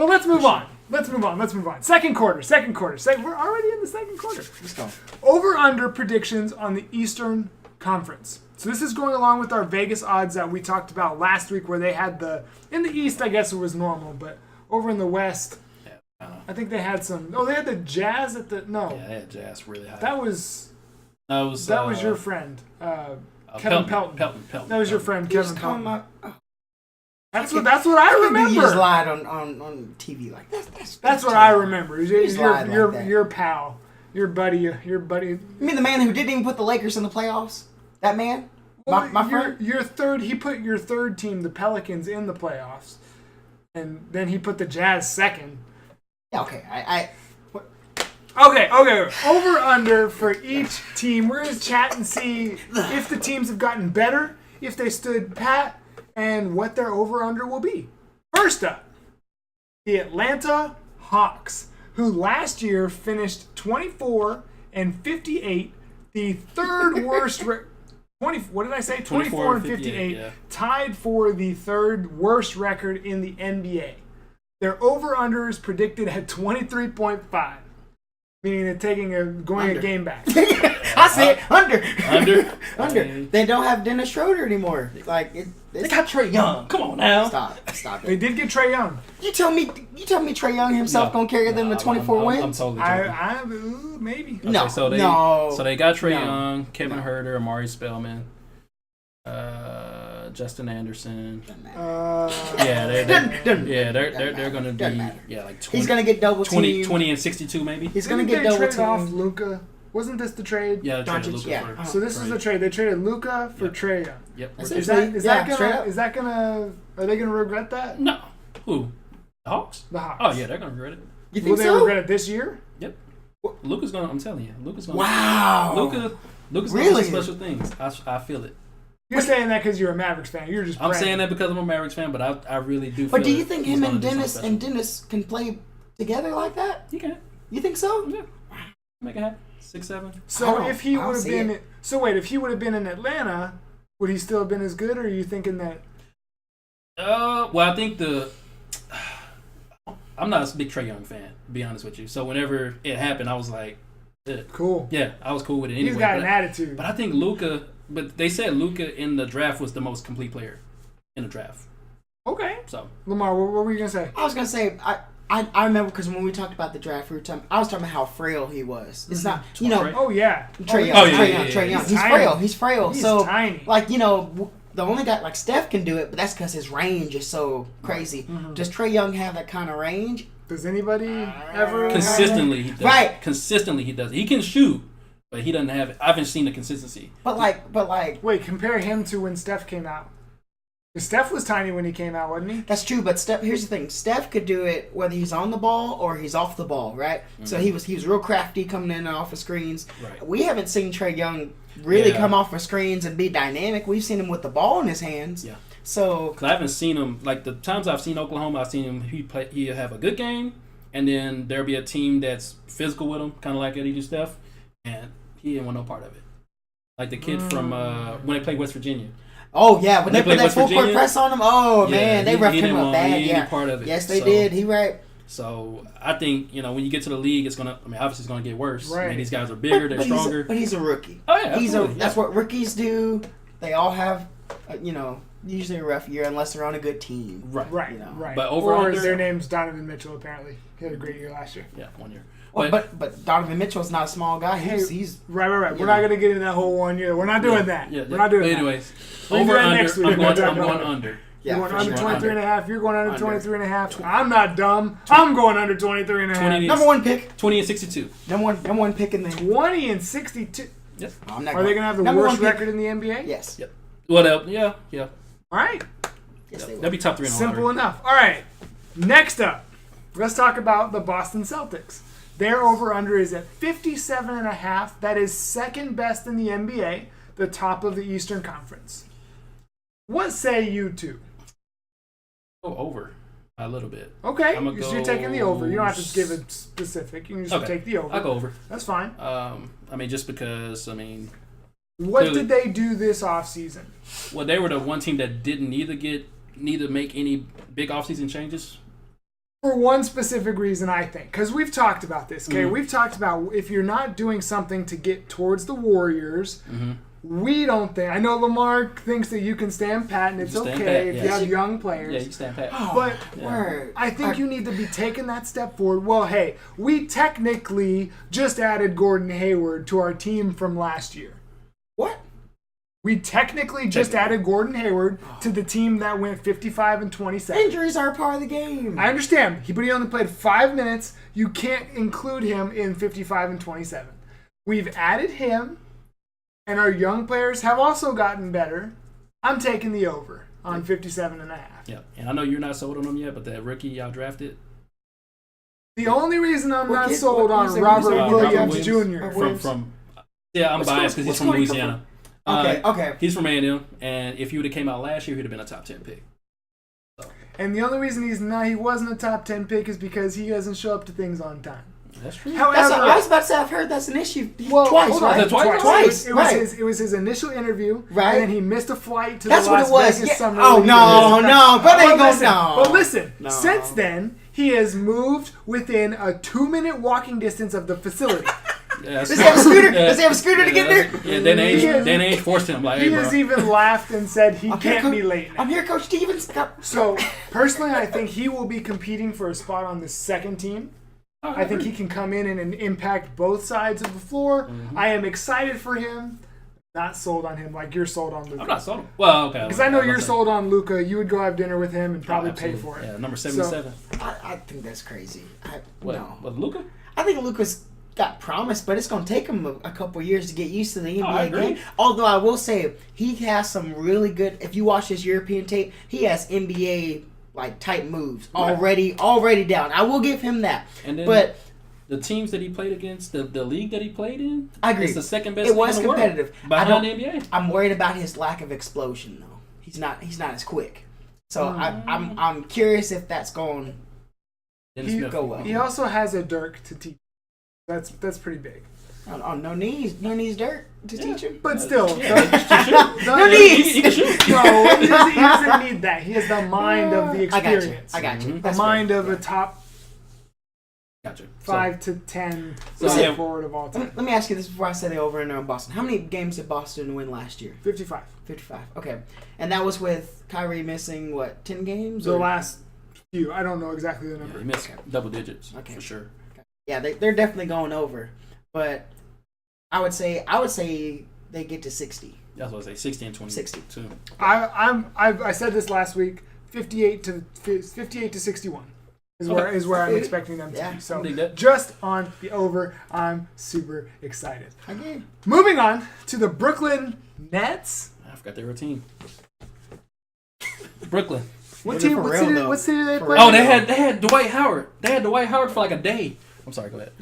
But let's move on. Let's move on. Second quarter. We're already in the second quarter. Let's go. Over-under predictions on the Eastern Conference. So this is going along with our Vegas odds that we talked about last week where they had in the East, I guess it was normal, but over in the West, I think they had some. Oh, they had the Jazz at the. No. Yeah, they had Jazz really high. That was your friend, Kevin Pelton. Pelton. That was your friend, Kevin Pelton. That's what I remember. You just lied on TV like that's what I remember. Your Your pal, your buddy. You mean the man who didn't even put the Lakers in the playoffs? That man? My friend? Your third. He put your third team, the Pelicans, in the playoffs, and then he put the Jazz second. Yeah, okay. Okay. Over under for each team. We're gonna chat and see if the teams have gotten better, if they stood pat, and what their over under will be. First up, the Atlanta Hawks, who last year finished 24-58, the third worst. 24-58, yeah. tied for the third worst record in the NBA. Their over-under is predicted at 23.5, meaning they're going a game back. I say under. Under. They don't have Dennis Schroeder anymore. They got Trae Young. Come on now. Stop it. They did get Trae Young. You tell me Trae Young himself gonna carry them to 24 wins? I'm totally joking. Maybe. Okay, No. So they got Trae Young, Kevin Huerter, Amari Spellman, Justin Anderson. They're gonna be like 20. He's gonna get double 20 and 62 maybe. He's gonna Didn't get they double trade off team. Luka? Wasn't this the trade? Yeah, they traded Doncic, Luka for. So this is the trade. They traded Luka for Trae Young. Yep. Is that gonna? Are they gonna regret that? No. Who? The Hawks? The Hawks. Oh yeah, they're gonna regret it. You Will think they so? regret it this year? Yep. Luka's gonna. I'm telling you, Luka's gonna. Wow. Luka's Really? gonna do special things. I feel it. You're saying that because you're a Mavericks fan. You're just. I'm praying. saying that because I'm a Mavericks fan, but I really do. But feel do you think he's him gonna and do something Dennis special. can play together like that? He can. You think so? Yeah. Make it happen. 6-7. So if he I don't would have see been, it. if he would have been in Atlanta, would he still have been as good? Or are you thinking that? Well, I think I'm not a big Trae Young fan, to be honest with you. So whenever it happened, I was like, Cool. Yeah, I was cool with it anyway. He's got an attitude. But I think Luka. But they said Luka in the draft was the most complete player in the draft. Okay. So Lamar, what were you gonna say? I was gonna say I remember because when we talked about the draft, I was talking about how frail he was. It's not Right. Oh yeah. Trae Young. Oh, yeah, Trae Young. He's He's tiny. frail. He's frail. He's so tiny. the only guy like Steph can do it, but that's because his range is so crazy. Mm-hmm. Does Trae Young have that kind of range? Does anybody ever? consistently he does. Right. Consistently he does. He can shoot, but he doesn't have it. I haven't seen the consistency. But like Wait, compare him to when Steph came out. 'Cause Steph was tiny when he came out, wasn't he? that's true. But here's the thing: Steph could do it whether he's on the ball or he's off the ball, right? Mm-hmm. So he was real crafty coming in and off of screens. Right. We haven't seen Trae Young really Yeah. come off of screens and be dynamic. We've seen him with the ball in his hands. Yeah. So Cause I haven't seen him like the times I've seen Oklahoma. I've seen him. He'll have a good game, and then there'll be a team that's physical with him, kind of like Eddie Steph, and he didn't want no part of it. Like the kid from when they played West Virginia. oh yeah, when they put played that West full court Virginia? press on him, oh Yeah, man, they he roughed didn't him up want bad. any Yeah, part of it. yes they So- did. He right. So I think when you get to the league, it's gonna. I mean, obviously it's gonna get worse. Right. I mean, these guys are bigger, they're stronger. But he's a rookie. Oh yeah, absolutely. That's what rookies do. They all have, usually a rough year unless they're on a good team. right. Right, You know. right. But over or under- their name's Donovan Mitchell. Apparently, he had a great year last year. Yeah, 1 year. Well, but Donovan Mitchell's not a small guy. He's Right. We're Yeah. not gonna get into that whole 1 year. We're not doing that. Yeah, We're not doing but that. anyways, We can do over that under. next week. I'm We're going talking under. yeah, You're going for under sure. 23 and a half. You're going under Under. 23 and a half. I'm not dumb. I'm going under 23 and a half. 20. Number one pick. 20 and 62. Number one pick in the. 20 and 62. Yep. I'm not Are they going to have the number worst one pick. record in the NBA? Yes. Yep. Well, yeah. All right. Yes, they will. That'd be top 3 in the Simple lottery. enough. All right. Next up, let's talk about the Boston Celtics. Their over-under is at 57.5. That is second best in the NBA, the top of the Eastern Conference. What say you two? Go over a little bit. Okay, I'ma so you're taking the over. You don't have to give it specific. You can just take the over. I'll go over. That's fine. I mean, just because, What clearly- did they do this offseason? well, they were the one team that didn't need to make any big offseason changes. For one specific reason, I think. Because we've talked about this, okay? We've talked about if you're not doing something to get towards the Warriors, we don't think. I know Lamar thinks that you can stand pat and it's okay if you have young players. Yeah, you can stand pat. But I think you need to be taking that step forward. Well, hey, we technically just added Gordon Hayward to our team from last year. What? We technically just added Gordon Hayward to the team that went 55 and 27. Injuries are a part of the game. I understand, but he only played 5 minutes. You can't include him in 55 and 27. We've added him, and our young players have also gotten better. I'm taking the over on 57 and a half. Yeah, and I know you're not sold on him yet, but that rookie y'all drafted. The only reason I'm not sold on Robert Williams Jr. From I'm biased because he's from Louisiana. Okay. He's from A&M, and if he would have came out last year, he'd have been a top 10 pick. So. And the only reason he wasn't a top 10 pick is because he doesn't show up to things on time. That's true. However, I was about to say, I've heard that's an issue twice, right? Twice. Right. It was his initial interview, right? And then he missed a flight to that's the Las Vegas Summer League. But listen. Since then, he has moved within a 2-minute walking distance of the facility. Yeah, does he have a scooter? Does he have a scooter to get there? Yeah, then they forced him. Like, he has even laughed and said he can't be late now. I'm here, Coach Stevens. So, personally, I think he will be competing for a spot on the second team. I think he can come in and impact both sides of the floor. I am excited for him. Not sold on him like you're sold on Luka. I'm not sold on him. Well, okay. Because I know you're sold on Luka. You would go have dinner with him and probably pay for it. Yeah, number 77. I think that's crazy. No. What, Luka? I think Luka's got promise, but it's going to take him a couple years to get used to the NBA game. Although I will say, he has some really good, if you watch his European tape, he has NBA type moves already down. I will give him that. And then but the teams that he played against, the league that he played in, I agree. It's the second best. It was in the competitive. World, behind the NBA. I'm worried about his lack of explosion though. He's not as quick. So I'm curious if that's going to go well. He also has a Dirk to teach. That's pretty big. Oh, no knees Dirk to teach him. But still, no knees. He can shoot. No, he doesn't need that. He has the mind of the experience. I got you. The mind of a top 5 to 10 forward of all time. Let me ask you this before I say the over and under on Boston. How many games did Boston win last year? 55. 55. Okay, and that was with Kyrie missing 10 games? The last few. I don't know exactly the number. Yeah, he missed double digits. Okay, for sure. Okay. Yeah, they're definitely going over, but I would say they get to 60. That's what I say. 60 and 20. 60. I said this last week. 58 to 61 is where I'm expecting them to be. So just on the over, I'm super excited. Okay. Moving on to the Brooklyn Nets. I forgot their team. Brooklyn. What city did they play? Oh, they had Dwight Howard. They had Dwight Howard for like a day. I'm sorry, go ahead.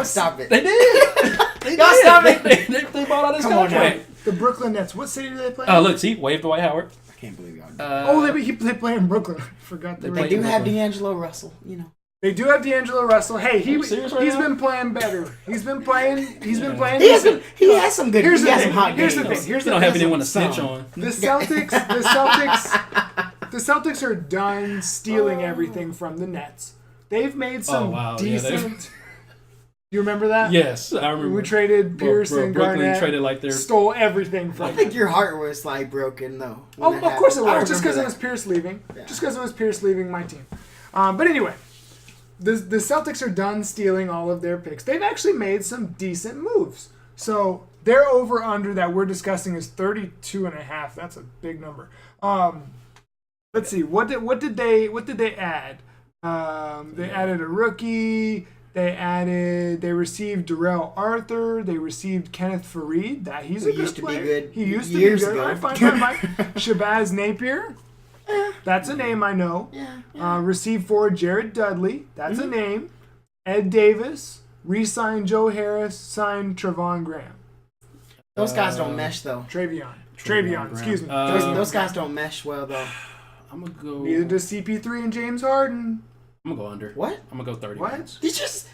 Stop it. They did. Y'all stop it. They bought out his contract. The Brooklyn Nets. What city do they play? Look, see, wave Dwight Howard. I can't believe y'all did. They play in Brooklyn. I forgot they do have D'Angelo Russell, They do have D'Angelo Russell. Hey, he's been playing better. He's been playing. He has some good. Here's the thing. Here's the thing. You don't have anyone to snitch on. The Celtics are done stealing everything from the Nets. They've made some decent. You remember that? Yes, I remember. We traded Pierce and Garnett. Traded stole everything from. I think your heart was broken though. Oh, of course it was. Just because it was Pierce leaving. Yeah. Just because it was Pierce leaving my team. But anyway, the Celtics are done stealing all of their picks. They've actually made some decent moves. So their over under that we're discussing is 32.5. That's a big number. Let's see. What did they add? They added a rookie. They received Darrell Arthur. They received Kenneth Faried. He's a good player. He used to be good. Right, fine. Shabazz Napier. That's a name I know. Yeah. Received for Jared Dudley. That's a name. Ed Davis. Re-signed Joe Harris. Signed Trevon Graham. Those guys don't mesh though. Travion. Excuse me. Those guys don't mesh well though. I'm gonna go. Neither does CP3 and James Harden. I'm gonna go under. What? I'm gonna go 30. What? Minutes. Did you just...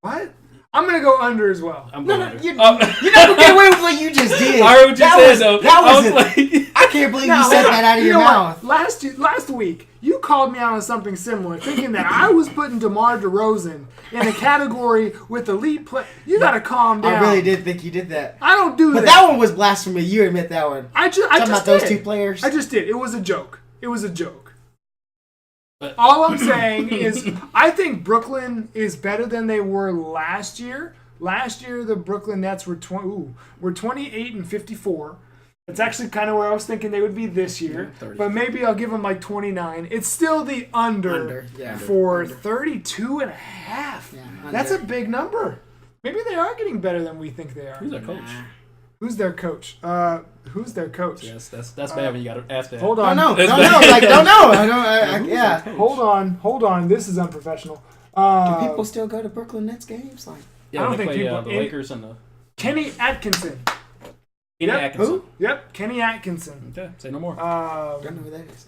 What? I'm gonna go under as well. I'm No, going no, under. you're not gonna get away with what you just did. I heard what you That said was- though. That I was was like, I can't believe Now, you said hold on. that out of You your know mouth. what? Last week, you called me out on something similar, thinking that I was putting DeMar DeRozan in a category with elite play. You gotta calm down. I really did think you did that. I don't do But that. that one was blasphemy. You admit that one. I just Talking about those did. two players. I just did. It was a joke. It was a joke. But- All I'm saying is, I think Brooklyn is better than they were last year. Last year, the Brooklyn Nets were 28 and 54. That's actually kind of where I was thinking they would be this year. 30. But maybe I'll give them like 29. It's still the under, Yeah. for Under. 32 and a half. Yeah, That's a under. big number. Maybe they are getting better than we think they are. who's their coach? Who's their coach? Who's their coach? Yes, that's bad when you got to ask that. Hold Don't on. know. It's Don't bad. know. Like, don't know. I don't. Yeah. Hold on. This is unprofessional. Do people still go to Brooklyn Nets games? Like, Yeah, I don't when they think play people- the Lakers and the Kenny Atkinson. Kenny Yep. Atkinson. Who? Yep, Kenny Atkinson. Okay, say no more. don't know who that is.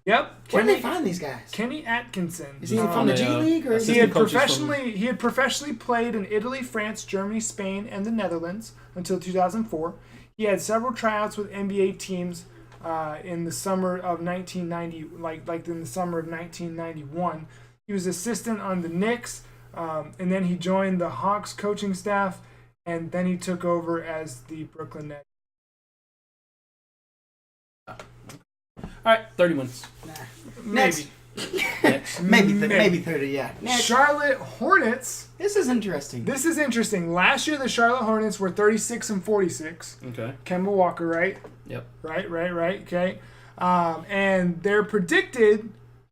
Yep, Where do they Kenny, find these guys? Kenny Atkinson. Is he Um, from the they, G League or is He he? had coaches from- professionally played in Italy, France, Germany, Spain, and the Netherlands until 2004. He had several tryouts with NBA teams in the summer of 1990, like in the summer of 1991. He was assistant on the Knicks, and then he joined the Hawks coaching staff, and then he took over as the Brooklyn Nets. All right, 30 wins. Next. Next. Maybe 30. Yeah. Next. Charlotte Hornets. This is interesting. This is interesting. Last year, the Charlotte Hornets were 36 and 46. Okay. Kemba Walker, right? Yep. Right. Okay. And they're predicted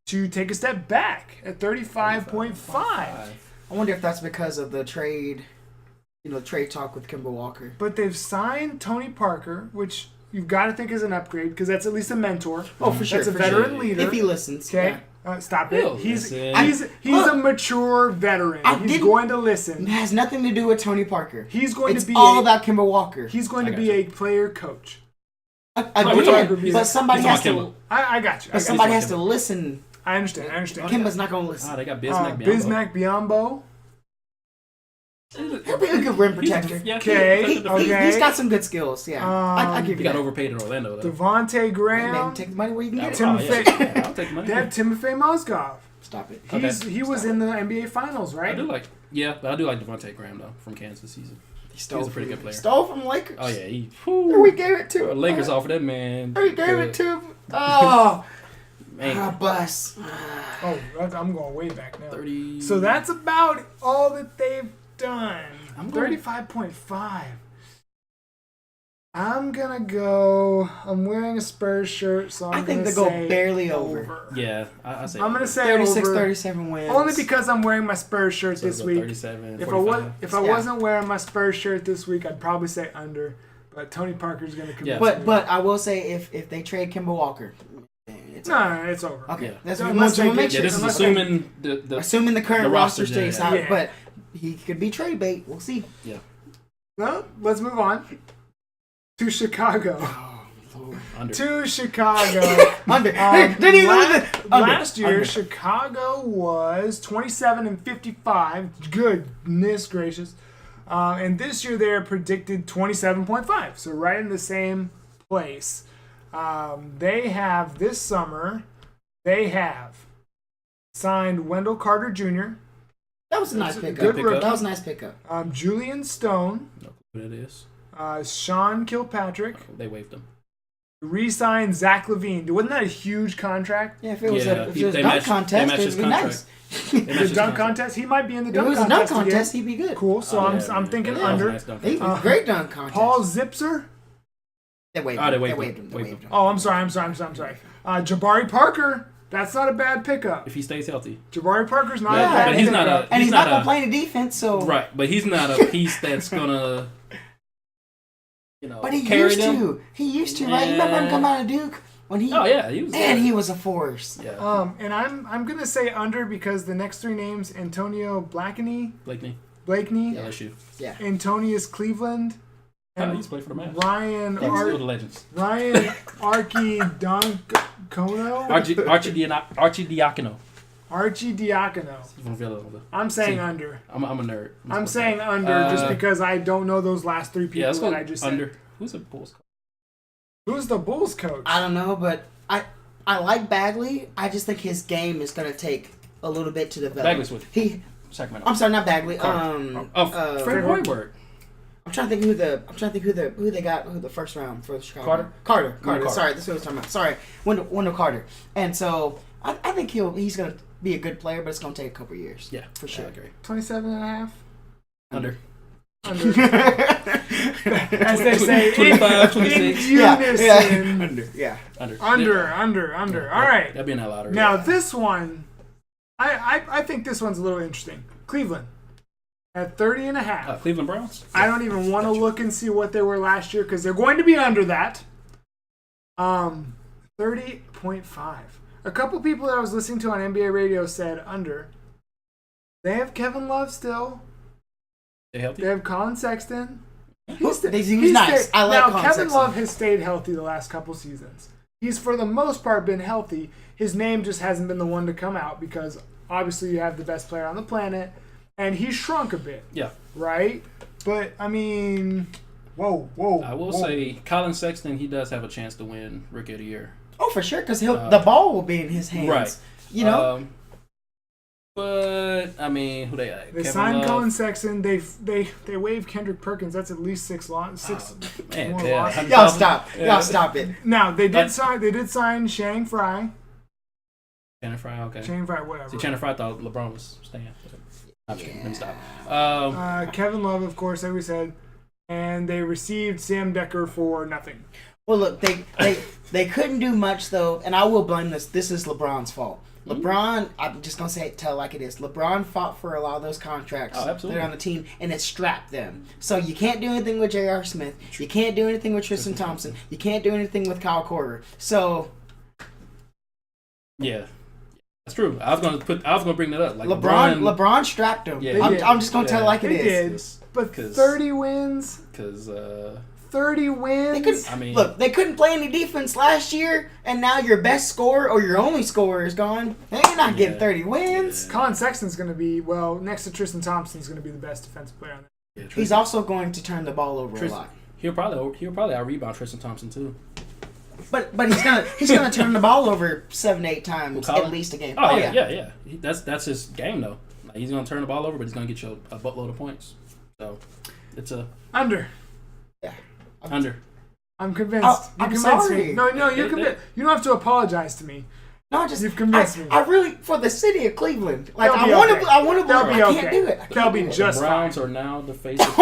to take a step back at 35.5. I wonder if that's because of the trade. Trade talk with Kemba Walker. But they've signed Tony Parker, which you've got to think is an upgrade because that's at least a mentor. Oh, for sure. That's a for veteran sure. leader. If he listens. Okay. Yeah. Stop He'll it. He's listen. a mature veteran. I He's didn't- going to It listen. has nothing to do with Tony Parker. He's going It's to be all about Kemba Walker. He's going to I be got a player coach. we're talking- Again, but somebody we're has talking to. Kemba. I got you. But somebody has to listen. I understand. Kemba's not gonna listen. Ah, they got Bismack. Biyombo. Bismack Biyombo. He'll be a good rim protector. Yeah, Okay. He's got some good skills. Yeah, I give He you got that. overpaid in Orlando though. Devontae Man, Graham. take the money where you can get it. Timothy- yeah, I'll take the money. They have Timofey Mozgov. Stop it. Okay. He was in the NBA Finals, I right? do like Devontae Graham though from Kansas. He's a pretty good player. Stole from the Lakers. Oh yeah, he. We gave it to him. Lakers offered that man. We gave it to him. Oh, Man, bus. Oh, I'm going way back now. 30. So that's about all that they've done. I'm going- 35.5. I'm gonna go. I'm wearing a Spurs shirt, so I think gonna they go say barely over. Yeah, I say. I'm gonna say 36, over. 37 wins. Only because I'm wearing my Spurs shirt So this go week. 37, If 45. I Yeah. wasn't wearing my Spurs shirt this week, I'd probably say under. But Tony Parker's gonna convince Yeah. me. But I will say if they trade Kemba Walker, it's no, it's over. okay. Yeah. That's Unless what we they make get- sure. Yeah, this is Unless they- assuming the Assuming the current the roster roster, stays yeah. out, Yeah. but he could be trade bait. We'll see. No, let's move on to Chicago. under. To Chicago. Under. Hey, didn't even look at the- under. Last year, Under. Chicago was 27 and 55. Goodness gracious. And this year, they're predicted 27.5. So right in the same place. They have this summer. They have signed Wendell Carter Jr., That was a nice That's a pickup. good rookie. That was a nice pickup. Julian Stone, No clue who that is. Sean Kilpatrick, They waived him. re-signed Zach LaVine. Wasn't that a huge contract? Yeah, if it was Yeah, a, if it was a they dunk matched- contest, they matched it'd his be contract. nice. They The matched his dunk contract. contest? He might be in the If it dunk was a dunk contest contest, again. he'd be good. Cool, so Oh, I'm yeah, thinking that was a under. nice dunk He contest. was a great dunk contest. Paul Zipser? They waived Oh, him. they They waived waived him. him. They Waived waived him. Oh, I'm sorry. Jabari Parker. That's not a bad pickup. If he stays healthy. Jabari Parker's not Yeah, a bad but he's pickup. not a- And he's He's not not gonna a- play the defense, so Right, but he's not a piece that's gonna, But he carry used them. to. He used to, right? You remember him Yeah. come out of Duke when he? Oh yeah, he was. And he was a force. Yeah, And I'm gonna say under because the next three names: Antonio Blakeney, Blakeney, Blakeney, LSU. Yeah. Antonius Cleveland, Oh, and he's played for the Mavs. Ryan He's still the Legends. Archie Doncono. Archie Diacono. Arcidiacono. From Villanova. I'm saying See, under. I'm a nerd. I'm saying under just because I don't know those last three people that I just under. said. Who's the Bulls coach? Who's the Bulls coach? I don't know, but I like Bagley. I just think his game is going to take a little bit to develop. Bagley's with Sacramento. I'm sorry, not Bagley. Fred Hoiberg. I'm trying to think who they got who the first round for Chicago. Carter. Carter. Sorry, this is what I was talking about. Sorry, Wendell Carter. And so I think he's gonna be a good player, but it's gonna take a couple years. Yeah, for sure. I agree. 27.5. Under. As they say, 25, 26. in unison. Under. Under. All right. That'd be in that lottery. Now this one, I think this one's a little interesting. Cleveland at 30.5. Cleveland Browns. I don't even want to look and see what they were last year because they're going to be under that. 30.5. A couple people that I was listening to on NBA radio said under. They have Kevin Love still. They healthy? They have Colin Sexton. He's nice. I like Colin Kevin Sexton. Love has stayed healthy the last couple seasons. He's for the most part been healthy. His name just hasn't been the one to come out because obviously you have the best player on the planet, and he's shrunk a bit. Yeah. Right? But I mean, whoa. I will say Colin Sexton, he does have a chance to win Rookie of the Year. Oh, for sure, because the ball will be in his hands. Right. You know. But I mean, who they They signed Colin Sexton. They waived Kendrick Perkins. That's at least six more losses. Y'all stop it. Now they did sign Channing Frye. Channing Frye, okay. Channing Frye, whatever. See, Channing Frye thought LeBron was staying. I'm just kidding. Let me stop. Kevin Love, of course, like we said, and they received Sam Decker for nothing. Well, look, they couldn't do much though, and I will blame this. This is LeBron's fault. LeBron, I'm just going to tell it like it is. LeBron fought for a lot of those contracts that are on the team, and it strapped them. So you can't do anything with J.R. Smith. You can't do anything with Tristan Thompson. You can't do anything with Kyle Korver. So yeah, that's true. I was going to bring that up. Like LeBron strapped him. Yeah, I'm just going to tell it like it is. But 30 wins? Because 30 wins? They couldn't play any defense last year, and now your best scorer or your only scorer is gone. You're not getting 30 wins. Yeah. Colin Sexton's going to be, next to Tristan Thompson, he's going to be the best defensive player on that. Yeah, he's also going to turn the ball over a lot. He'll probably out-rebound Tristan Thompson, too. But he's gonna turn the ball over 7-8 times at least a game. Oh yeah. That's his game, though. Like, he's gonna turn the ball over, but he's gonna get you a buttload of points. So it's a under. Yeah. Under. I'm convinced. I'm sorry. Me. No, you're convinced. You don't have to apologize to me. No, you've convinced me. I really, for the city of Cleveland, like I want to believe. I can't do it. They'll be just fine. The Browns are now the face of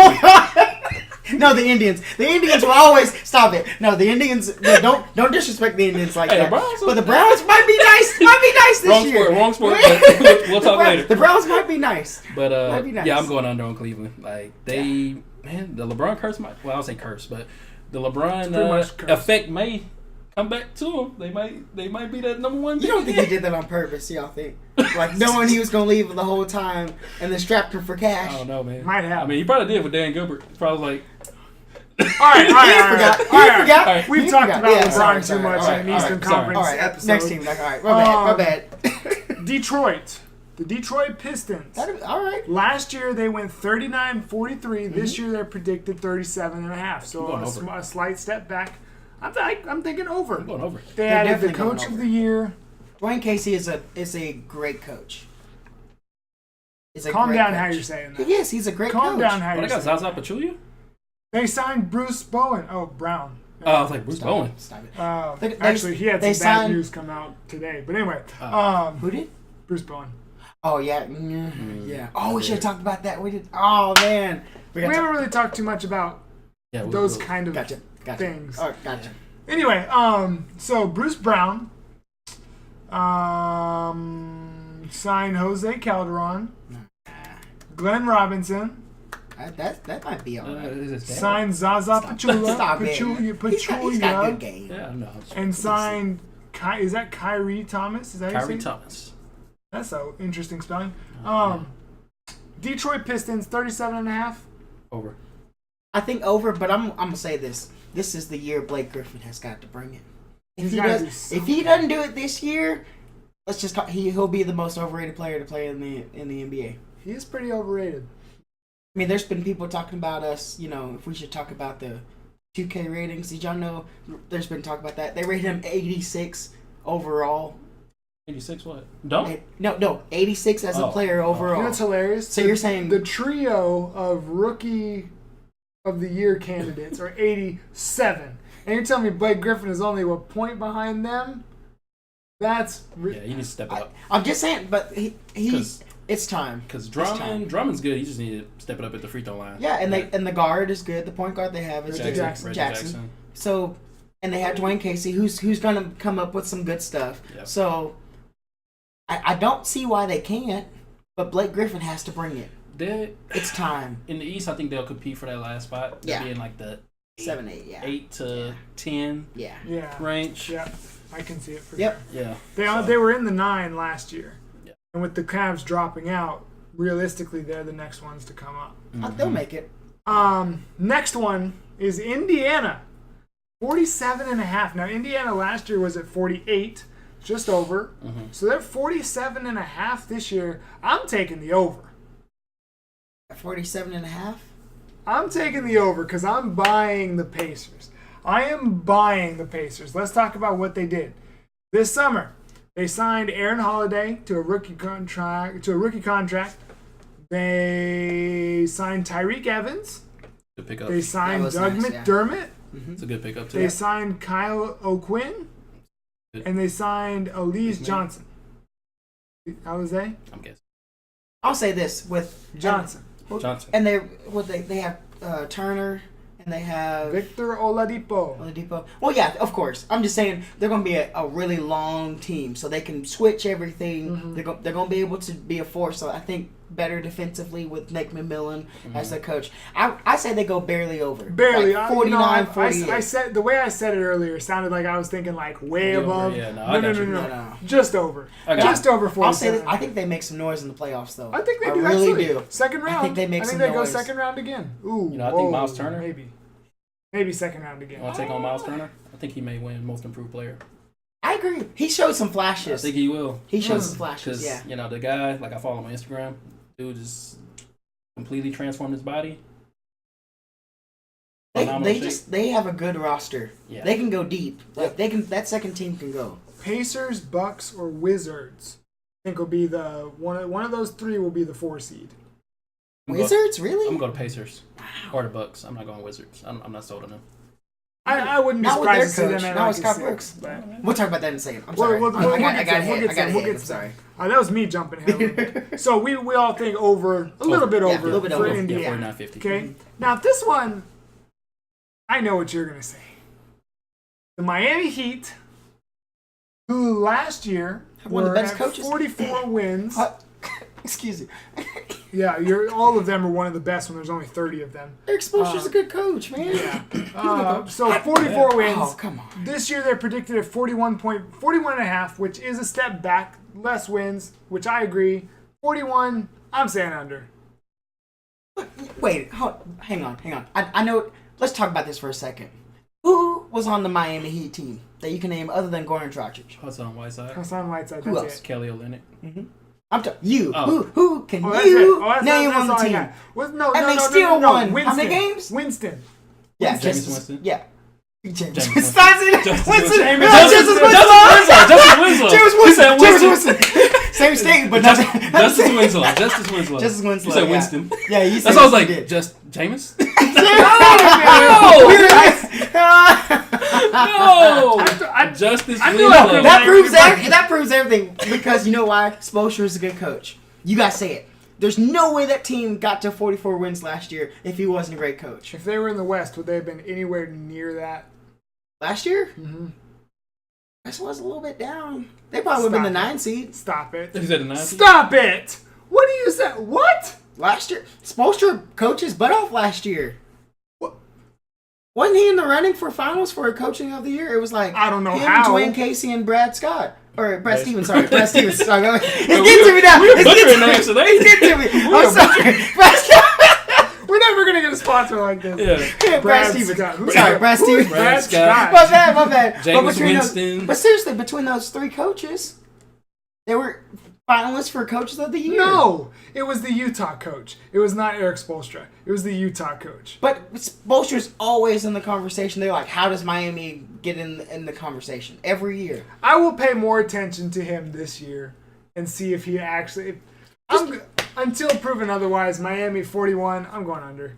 No, the Indians. The Indians will always stop it. No, the Indians don't disrespect the Indians like that. But the Browns might be nice. This year. Wrong sport. We'll talk later. The Browns might be nice. But yeah, I'm going under on Cleveland. Like the LeBron curse might. Well, I'll say curse, but the LeBron effect may come back to them. They might be that number one. You don't think he did that on purpose? Y'all think like knowing he was gonna leave the whole time and then strapped him for cash? I don't know, man. Might have. I mean, he probably did with Dan Gilbert. Probably like. All right. We've talked about LeBron too much in the Eastern Conference episode. Next team. All right. My bad. Detroit. The Detroit Pistons. All right. Last year they went 39-43. This year they're predicted 37.5. So a slight step back. I'm thinking over. I'm going over. They added the coach of the year. Dwayne Casey is a great coach. Calm down how you're saying that. Yes, he's a great coach. Calm down how you're saying that. Zaza Pachulia? They signed Bruce Bowen. Oh, Brown. I was like, Bruce Bowen. Stop it. Actually, he had some bad news come out today. But anyway. Who did? Bruce Bowen. Oh, yeah. Yeah. Oh, we should have talked about that. We did. Oh, man. We haven't really talked too much about those kind of things. Oh, gotcha. Anyway, so Bruce Brown signed Jose Calderon, Glenn Robinson. That might be all right. Signed Zaza Pachulia. He's got good game. Yeah, no. And signed, is that Kyrie Thomas? Is that Kyrie Thomas. That's an interesting spelling. Detroit Pistons, 37.5. Over. I think over, but I'm gonna say this. This is the year Blake Griffin has got to bring it. If he doesn't do it this year, let's just call, he'll be the most overrated player to play in the NBA. He is pretty overrated. I mean, there's been people talking about us. If we should talk about the 2K ratings. Did y'all know? There's been talk about that. They rate him 86 overall. 86 what? Don't? No, 86 as a player overall. You know what's hilarious? So you're saying the trio of rookie of the year candidates are 87, and you're telling me Blake Griffin is only a point behind them? That's yeah. He needs to step up. I'm just saying, but he's it's time. Because Drummond's good. He just needs to step it up at the free throw line. Yeah, and the guard is good. The point guard they have is Reggie Jackson. So, and they have Dwayne Casey, who's going to come up with some good stuff. Yep. So, I don't see why they can't, but Blake Griffin has to bring it. It's time. In the East, I think they'll compete for that last spot. They'll be in like the 7-8, yeah. 8 to 10 range. Yeah, I can see it for sure. Yeah. They were in the 9 last year. Yeah. And with the Cavs dropping out, realistically, they're the next ones to come up. Mm-hmm. They'll make it. Next one is Indiana. 47.5. Now, Indiana last year was at 48, just over. Mm-hmm. So they're 47.5 this year. I'm taking the over. 47.5? I'm taking the over because I'm buying the Pacers. I am buying the Pacers. Let's talk about what they did. This summer, they signed Aaron Holiday to a rookie contract. They signed Tyreek Evans. Good pickup. They signed Doug McDermott. Yeah. Mm-hmm. It's a good pickup too. They signed Kyle O'Quinn. Good. And they signed Elise Johnson. Alizé? I'm guessing. I'll say this with Johnson. And they have Turner and they have Victor Oladipo. Well, yeah, of course. I'm just saying they're going to be a really long team, so they can switch everything. Mm-hmm. They're going to be able to be a force. So I think better defensively with Nick McMillan as the coach. I say they go barely over. Barely. Like 49, 48. I said the way I said it earlier sounded like I was thinking like way above. Yeah, no. Just over. Just over 47. I'll say this. I think they make some noise in the playoffs, though. I think they do. Really do. Second round. I think they make some they noise. go second round again. Ooh. I think Miles Turner. Maybe second round again. You want to take on Miles Turner? I think he may win Most Improved Player. I agree. He showed some flashes. I think he will. He showed some flashes, yeah. The guy, like I follow him on Instagram, dude just completely transformed his body. They have a good roster. Yeah. They can go deep. Like that second team can go. Pacers, Bucks, or Wizards. I think will be the one of those three will be the 4 seed. Wizards, really? I'm going to Pacers or the Bucks. I'm not going Wizards. I'm not sold on them. I wouldn't be surprised to see them at Not with Scott Brooks. We'll talk about that in a second. I'm sorry. We'll get to I'm sorry. That was me jumping ahead. So we all think over, a little bit over for Indiana. 49-50. Okay. Now this one, I know what you're going to say. The Miami Heat, who last year one of the best at coaches. 44 wins. Excuse me. Yeah, all of them are one of the best when there's only 30 of them. Eric Spoelstra's a good coach, man. Yeah. So 44 wins. Oh, come on. This year they're predicted at 41.5, which is a step back. Less wins, which I agree. 41, I'm saying under. Wait, hang on. I know. Let's talk about this for a second. Who was on the Miami Heat team that you can name other than Goran Dragic? Hassan Whiteside. Who else? Kelly Olynyk. Mm-hmm. I'm talking you. Oh. Who can you name on the team? No, they still won. Winston. How many games? Winston. Yeah, James Winston. Yeah. James Winston. Same state, but Justice Winslow. You said Winston. Yeah, you said. That's why I was like, just Jameis. No. Justice Winslow. That proves everything because you know why? Spoelstra is a good coach. You gotta say it. There's no way that team got to 44 wins last year if he wasn't a great coach. If they were in the West, would they have been anywhere near that? Last year? Mm-hmm. West was a little bit down. They probably would have been the 9 seed. Stop it. You said the 9 seed? Stop it! What do you say? What? Last year? Spoelstra coached his butt off last year. What? Wasn't he in the running for finals for coaching of the year? It was like I don't know him, how. Dwayne Casey, and Brad Scott. Or Brad Stevens, sorry. Brad Stevens. Sorry. It's getting to me now. It's getting to me. I'm sorry. Brad Scott. We're never going to get a sponsor like this. Yeah. Brad Stevens. Sorry, Brad Stevens. Brad Scott. My bad. James Winston. But seriously, between those 3 coaches, They were finalists for Coaches of the Year. No, it was the Utah coach. It was not Eric Spoelstra. It was the Utah coach. But Spoelstra's always in the conversation. They're like, how does Miami get in the conversation every year? I will pay more attention to him this year and see if he actually. Until proven otherwise, Miami 41. I'm going under.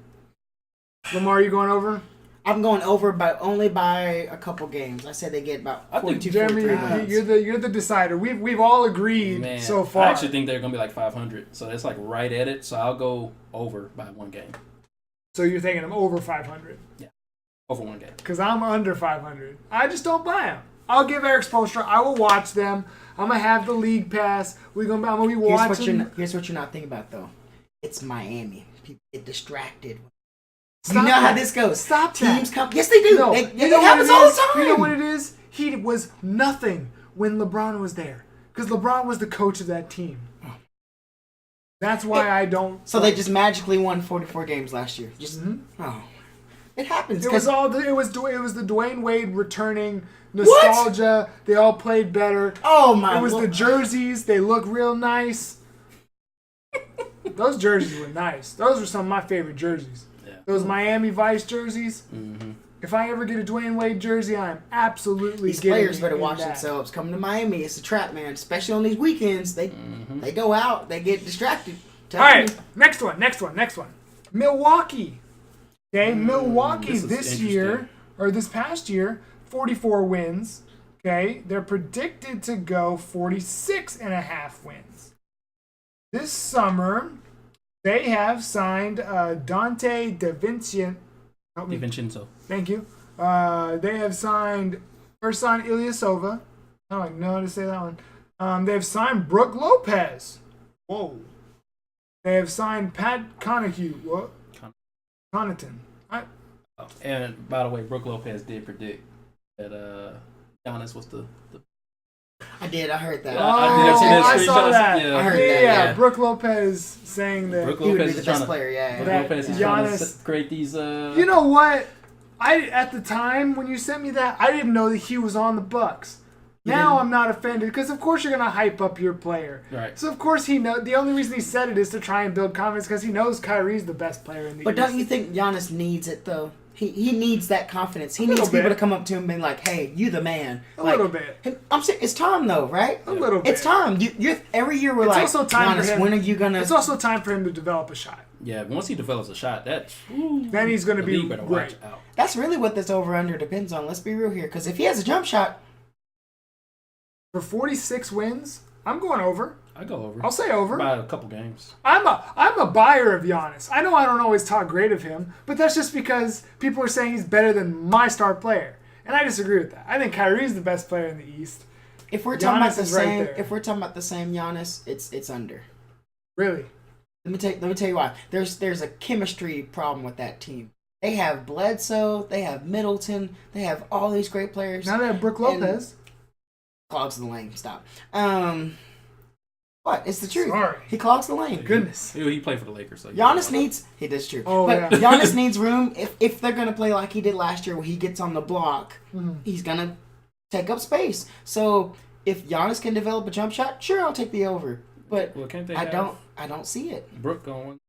Lamar, you going over? I'm going over only by a couple games. I said they get about 42, Jeremy, 43 wins. you're the decider. We've all agreed so far. I actually think they're gonna be like 500, so that's like right at it. So I'll go over by 1 game. So you're thinking I'm over 500? Yeah, over 1 game. Because I'm under 500. I just don't buy them. I'll give Eric Spoelstra. I will watch them. I'm gonna have the league pass. I'm gonna be watching. Here's what you're not thinking about though. It's Miami. People get distracted. Stop you know that. How this goes. Stop Teams that. come. Yes, they do. No, It happens all the time. You know what it is? He was nothing when LeBron was there. Because LeBron was the coach of that team. That's why I don't. So they just magically won 44 games last year. It happens. It was the Dwayne Wade returning nostalgia. What? They all played better. Oh my! It was the jerseys. They look real nice. Those jerseys were nice. Those were some of my favorite jerseys. Yeah. Those Miami Vice jerseys. Mm-hmm. If I ever get a Dwayne Wade jersey, I am absolutely These players better watch themselves. Coming to Miami, it's a trap, man. Especially on these weekends, they go out, they get distracted. All right, next one. Milwaukee. Okay, Milwaukee this past year, 44 wins. Okay, they're predicted to go 46.5 wins. This summer, they have signed Dante DiVincenzo. Thank you. They have signed Ilyasova. I don't know how to say that one. They have signed Brooke Lopez. Whoa. They have signed Pat Connaughton. What? Connaughton. And by the way, Brooke Lopez did predict that Giannis was the I did. I heard that. I saw that. Yeah. I heard that. Yeah, Brooke Lopez saying that he would be the best player. Yeah. Brooke Lopez is trying to create these. You know what? At the time when you sent me that, I didn't know that he was on the Bucks. Now I'm not offended because of course you're gonna hype up your player. Right. So of course he knows. The only reason he said it is to try and build confidence because he knows Kyrie's the best player in the East. But don't you think Giannis needs it though? He needs that confidence. He needs people to come up to him and be like, "Hey, you the man." A little bit. I'm saying it's time though, right? A little bit. It's time. You're every year we're like, also time Giannis, for him. When are you gonna? It's also time for him to develop a shot. Yeah, once he develops a shot, then he's going to be great. That's really what this over/under depends on. Let's be real here, because if he has a jump shot for 46 wins, I'm going over. I go over. I'll say over by a couple games. I'm a buyer of Giannis. I know I don't always talk great of him, but that's just because people are saying he's better than my star player, and I disagree with that. I think Kyrie's the best player in the East. If we're talking about the same, Giannis, it's under. Really? Let me tell you why. There's a chemistry problem with that team. They have Bledsoe, they have Middleton, they have all these great players. Now they have Brooke Lopez. Clogs the lane. Stop. What? It's the truth. Sorry. He clogs the lane. Goodness. He played for the Lakers. So Giannis needs. He does true. Oh, but yeah. Giannis needs room. If they're gonna play like he did last year, where he gets on the block, he's gonna take up space. So if Giannis can develop a jump shot, sure, I'll take the over. But I don't see it. Brooke going.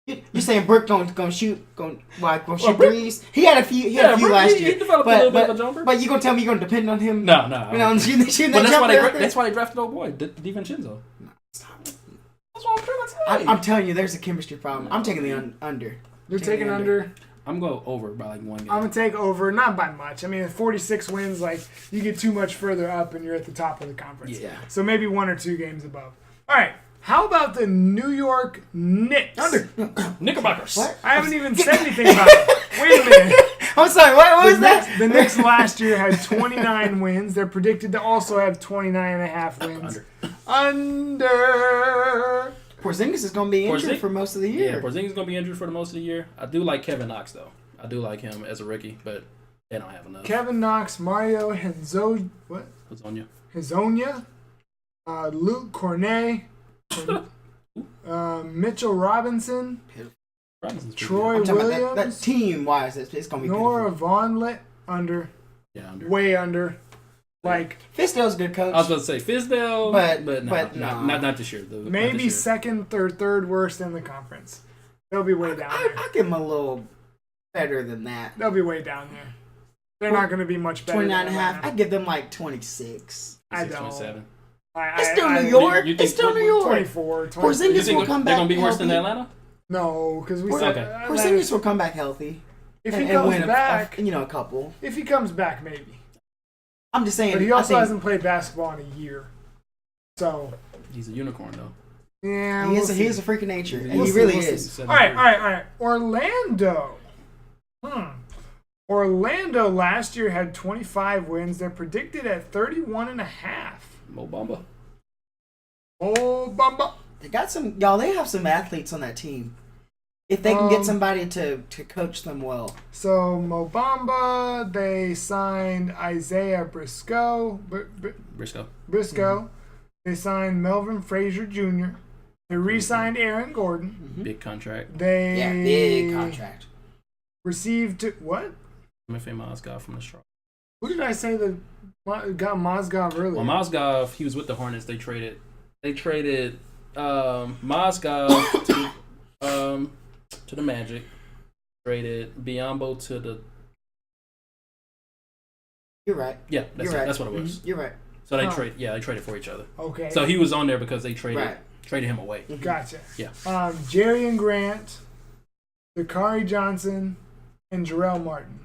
You're saying Brooke gonna shoot threes? He had a few last year. He developed a little bit of a jumper. But you gonna tell me you're gonna depend on him? No. You know, shooting that jumper. That's why they drafted old boy DiVincenzo. That's what I'm trying to say. I'm telling you, there's a chemistry problem. I'm taking the under. You're taking under. I'm going over by like 1 game. I'm gonna take over, not by much. I mean, 46 wins, like you get too much further up, and you're at the top of the conference. Yeah. So maybe 1 or 2 games above. All right. How about the New York Knicks? Under. Knickerbockers. What? I haven't even said anything about it. Wait a minute. I'm sorry, what was that? The Knicks last year had 29 wins. They're predicted to also have 29.5 wins. Under. Porzingis is going to be injured for most of the year. Yeah, Porzingis is going to be injured for most of the year. I do like Kevin Knox, though. I do like him as a rookie, but they don't have enough. Kevin Knox, Mario Hezonja, Luke Cornet, Mitchell Robinson, Troy Williams. That team-wise, it's going to be Nora beautiful. Vonleh, under. Yeah, under. Way under. Like Fizdale's a good coach. I was about to say Fizdale, but no, not this year. maybe second or third worst in the conference. They'll be way down there. I'll give them a little better than that. They'll be way down there. They're not going to be much better. 29 and a half. I give them like 26. I don't. 27. It's still New York. It's still New York. 24. Porzingis will come back. They're going to be worse healthy. than Atlanta? No, because we Okay. said Porzingis will come back healthy. If he and comes win back, a couple. If he comes back, maybe. I'm just saying. But he also hasn't played basketball in a year, so he's a unicorn though. Yeah, he is a freak of nature. And We'll he see, really we'll is. See. All right. Orlando. Orlando last year had 25 wins. They're predicted at 31 and a half. Mo Bamba. They got some, y'all. They have some athletes on that team. If they can get somebody to coach them well. So Mo Bamba, they signed Isaiah Briscoe. Briscoe. Mm-hmm. They signed Melvin Frazier Jr. They re-signed Aaron Gordon. Mm-hmm. Big contract. Big contract. Received what? Timothy Mozgov from the Charlotte. Who did I say that got Mozgov earlier? Well, Mozgov, he was with the Hornets. They traded Mozgov to the Magic. Traded Biyombo to the. You're right. Yeah, that's what it was. You're right. So they traded for each other. Okay. So he was on there because they traded him away. Gotcha. Yeah. Jerry and Grant, Dakari Johnson, and Jarrell Martin.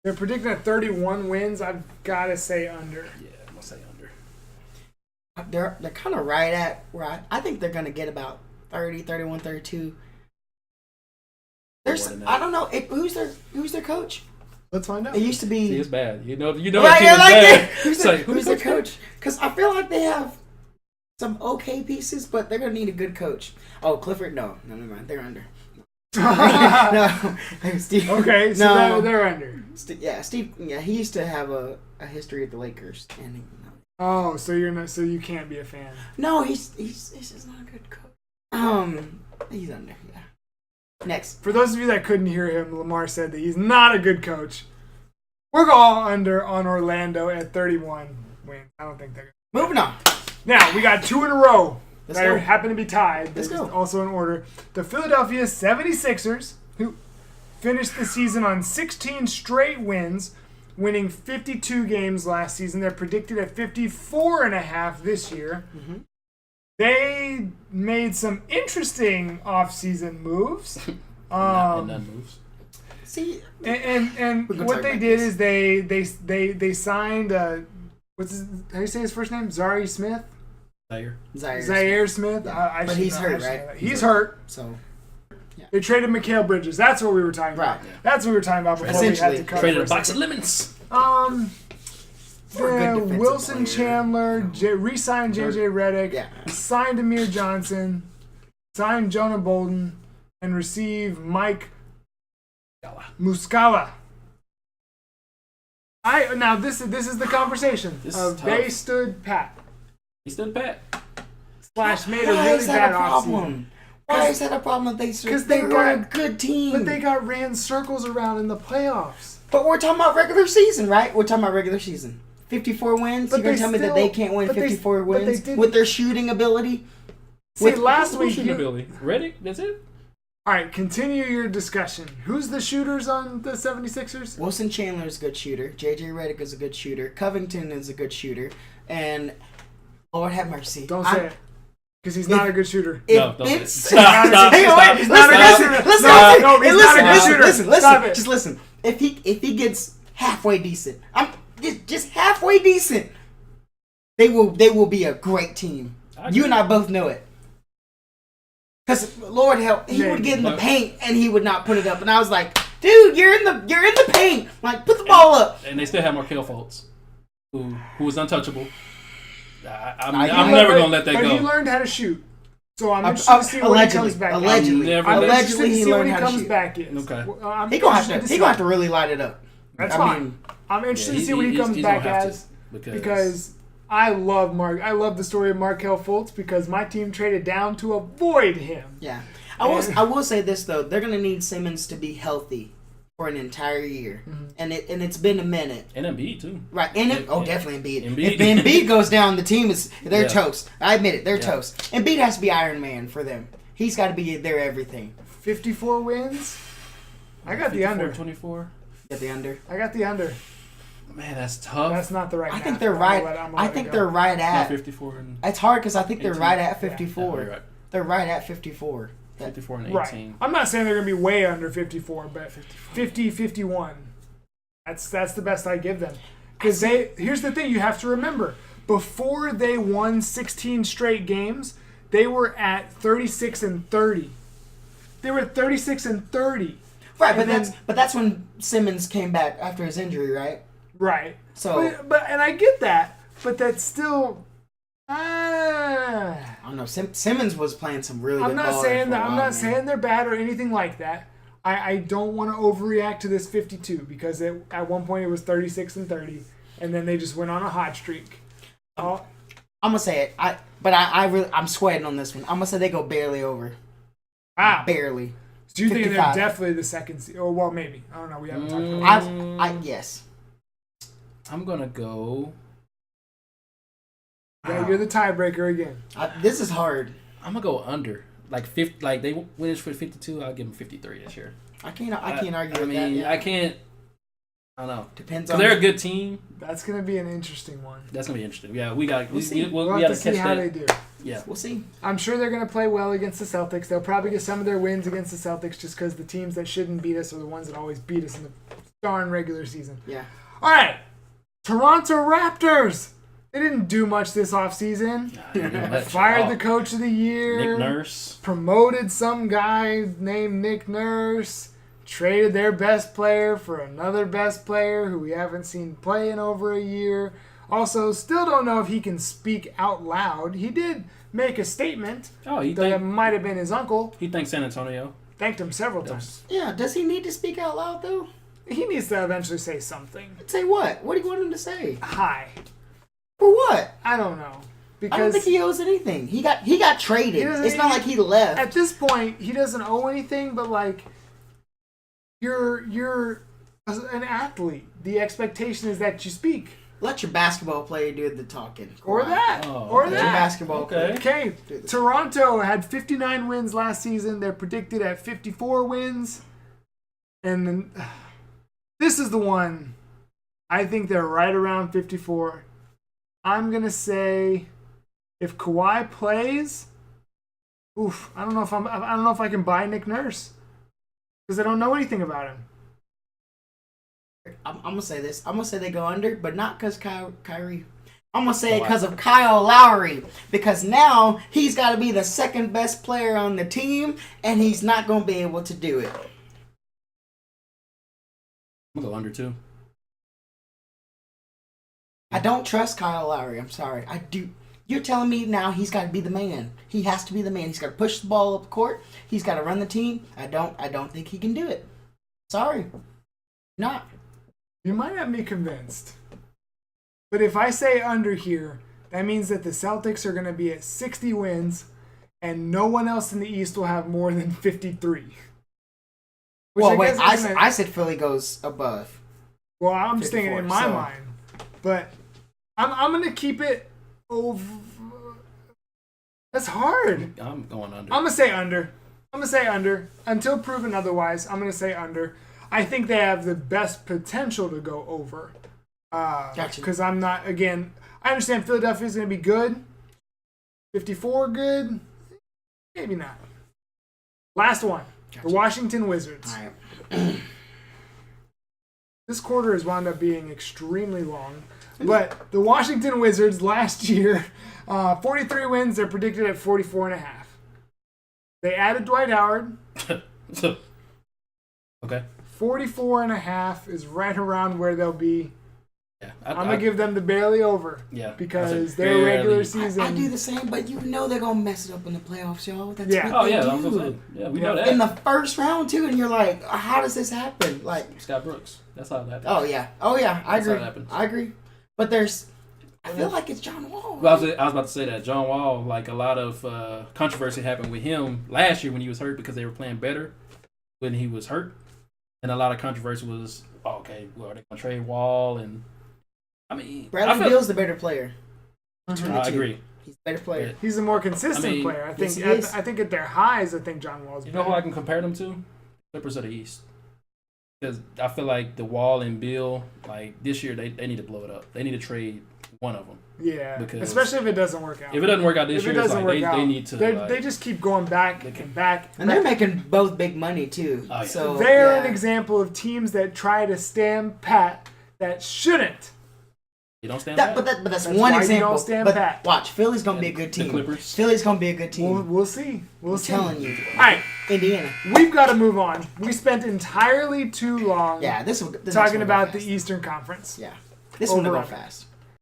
They're predicting at 31 wins. I've got to say under. Yeah, I'm going to say under. They're kind of right at where I think they're going to get about 30, 31, 32. I don't know. Who's their coach? Let's find out. It used to be. See, it's bad. You know, Right, the team is bad. Who's their coach? Because I feel like they have some okay pieces, but they're going to need a good coach. Oh, Clifford? No, never mind. They're under. No, Steve. Okay, so they're under. Steve. Yeah, he used to have a history at the Lakers, and so you're not. So you can't be a fan. No, he's just not a good coach. He's under. Yeah. Next. For those of you that couldn't hear him, Lamar said that he's not a good coach. We're going under on Orlando at 31 wins. I don't think they're. Moving on. Now we got two in a row. Let's that go. happen to be tied. Let's go. Also in order. The Philadelphia 76ers, who finished the season on 16 straight wins, winning 52 games last season. They're predicted at 54.5 this year. Mm-hmm. They made some interesting off-season moves. None moves. See, and what they did is they signed how do you say his first name? Zaire Smith. Zaire Smith. Yeah. But he's hurt, right? He's hurt. So they traded Mikal Bridges. That's what we were talking about. Right. That's what we were talking about before we had to cut. Traded a box of lemons. Wilson Chandler re-signed JJ Redick, signed Amir Johnson, signed Jonah Bolden, and received Mike Muscala. Now this is the conversation. They stood pat. He stood pat. / made a really bad offseason. Why is that a problem? Because they were a good team. But they got ran circles around in the playoffs. But we're talking about regular season, right? We're talking about regular season. 54 wins? You're going to tell me that they can't win 54 wins with their shooting ability? Last week... Shooting ability. Redick? That's it? All right, continue your discussion. Who's the shooters on the 76ers? Wilson Chandler is a good shooter. JJ Redick is a good shooter. Covington is a good shooter. And Lord have mercy. Don't say it. Because he's not a good shooter. No, don't say it. He's not a good shooter. Listen. Just listen. If he gets halfway decent, just halfway decent, they will be a great team. You and I both know it. Because Lord help, he would get in the paint and he would not put it up, and I was like, dude, you're in the paint. Like, put the ball up. And they still have Markelle Fultz, who was untouchable. I'm never gonna let that go. But he learned how to shoot. So I'm interested to see when he comes back. Allegedly, he learned how to shoot. Okay. He gonna have to really light it up. That's fine. I'm interested to see what he comes back as because I love the story of Markelle Fultz because my team traded down to avoid him. Yeah, I will say this though: they're gonna need Simmons to be healthy for an entire year, and it's been a minute. And Embiid too. Right, definitely Embiid. Embiid. If Embiid goes down, the team they're Yeah. toast. I admit it, they're toast. Embiid has to be Iron Man for them. He's got to be their everything. 54 wins. I got the under. 24. Get the under. I got the under. Man, that's tough. That's not the right. I think math. they're right. I think they're right Not at. 54 and It's hard because I think they're 18. right at 54. you're right. They're right at 54. 54 and 18. Right. I'm not saying they're going to be way under 54, but 50, 51. That's the best I give them. Because here's the thing you have to remember. Before they won 16 straight games, they were at 36 and 30. They were at 36 and 30. Right, And but that's when Simmons came back after his injury, right? Right. So but and I get that, but that's still. I don't know. Simmons was playing some really good I'm not ball saying there for a that. I'm while, not man. saying they're bad or anything like that. I don't want to overreact to this 52 because at one point it was 36 and 30, and then they just went on a hot streak. I'm gonna say it. I'm sweating on this one. I'm gonna say they go barely over. Wow. Barely. So you think they're 55. definitely the second seed? Or well, maybe. I don't know. We haven't talked about it. Yes. I'm gonna go. Yeah, you're the tiebreaker again. This is hard. I'm gonna go under. Like 50. Like they win for 52. I'll give them 53 this year. I can't argue I with mean, that. Yeah. I can't. I don't know. Depends Because on. they're a good team. That's gonna be an interesting one. That's gonna be interesting. Yeah, we got. We'll see. We'll we have got to see catch how that. they do. Yeah. We'll see. I'm sure they're gonna play well against the Celtics. They'll probably get some of their wins against the Celtics just because the teams that shouldn't beat us are the ones that always beat us in the darn regular season. Yeah. All right, Toronto Raptors. They didn't do much this offseason. Fired the coach of the year. Nick Nurse. Promoted some guy named Nick Nurse. Traded their best player for another best player who we haven't seen play in over a year. Also, still don't know if he can speak out loud. He did make a statement Oh, he that it might have been his uncle. He thanks San Antonio. Thanked him several times. Yeah. Does he need to speak out loud though? He needs to eventually say something. Say what? What do you want him to say? Hi. For what? I don't know. I don't Because think he owes anything. He got traded. He doesn't- It's not like he left. at this point, he doesn't owe anything, but like, you're an athlete. The expectation is that you speak. Let your basketball player do the talking. Or Kawhi. that. Oh, or okay. Let your that. basketball player. Okay. Okay, Toronto had 59 wins last season. They're predicted at 54 wins. And then, this is the one. I think they're right around 54. I'm going to say if Kawhi plays, I don't know if I can buy Nick Nurse because I don't know anything about him. I'm gonna say this. I'm gonna say they go under, but not because Kyrie. I'm gonna say Kawhi. because of Kyle Lowry, because now he's got to be the second best player on the team, and he's not gonna be able to do it. I'm gonna go under too. I don't trust Kyle Lowry. I'm sorry. I do. You're telling me now he's got to be the man. He has to be the man. He's got to push the ball up the court. He's got to run the team. I don't think he can do it. Sorry. Not. You might have me convinced. But if I say under here, that means that the Celtics are going to be at 60 wins and no one else in the East will have more than 53. Well, wait. guess isn't I said Philly goes above. Well, I'm just thinking 54, in my so- mind. But I'm going to keep it over. That's hard. I'm going under. I'm going to say under. Until proven otherwise, I'm going to say under. I think they have the best potential to go over. Gotcha. Because I'm not, again, I understand Philadelphia's going to be good. 54 good? Maybe not. Last one. Gotcha. The Washington Wizards. All right. This quarter has wound up being extremely long. But the Washington Wizards last year, 43 wins. They're predicted at 44.5. They added Dwight Howard. Okay. 44.5 is right around where they'll be. Yeah. I'm going to give them the barely over. Yeah. Because their regular season. I do the same, but you know they're gonna mess it up in the playoffs, y'all. That's Yeah. what Oh they yeah, do. I'm gonna say. Yeah, we know that. In the first round too, and you're like, how does this happen? Like, Scott Brooks. That's how it happens. oh yeah, I That's how agree. it happens. I agree. But I feel like it's John Wall. Well, I was about to say that John Wall, like a lot of controversy happened with him last year when he was hurt because they were playing better when he was hurt, And a lot of controversy was, okay, well, are they going to trade Wall? And I mean, Bradley Beal's the better player. I agree. He's a better player. He's a more consistent player. I think. I think at their highs, I think John Wall's. You know who I can compare them to? Clippers of the East. Because I feel like the Wall and Beal, like this year, they need to blow it up. They need to trade one of them. Yeah, because especially if it doesn't work out. If it doesn't work out this year, it's like they need to. They just keep going back and back. And they're making both big money too. Oh, yeah. So they're an example of teams that try to stand pat that shouldn't. You don't stand pat? But that's one why example. you don't stand pat. Watch, Philly's gonna be a good team. The Clippers. Philly's gonna be a good team. We'll see. I'm telling you. All right, Indiana. we've got to move on. We spent entirely too long. Yeah, this talking about the Eastern Conference. Yeah, this one will go Over-under. fast.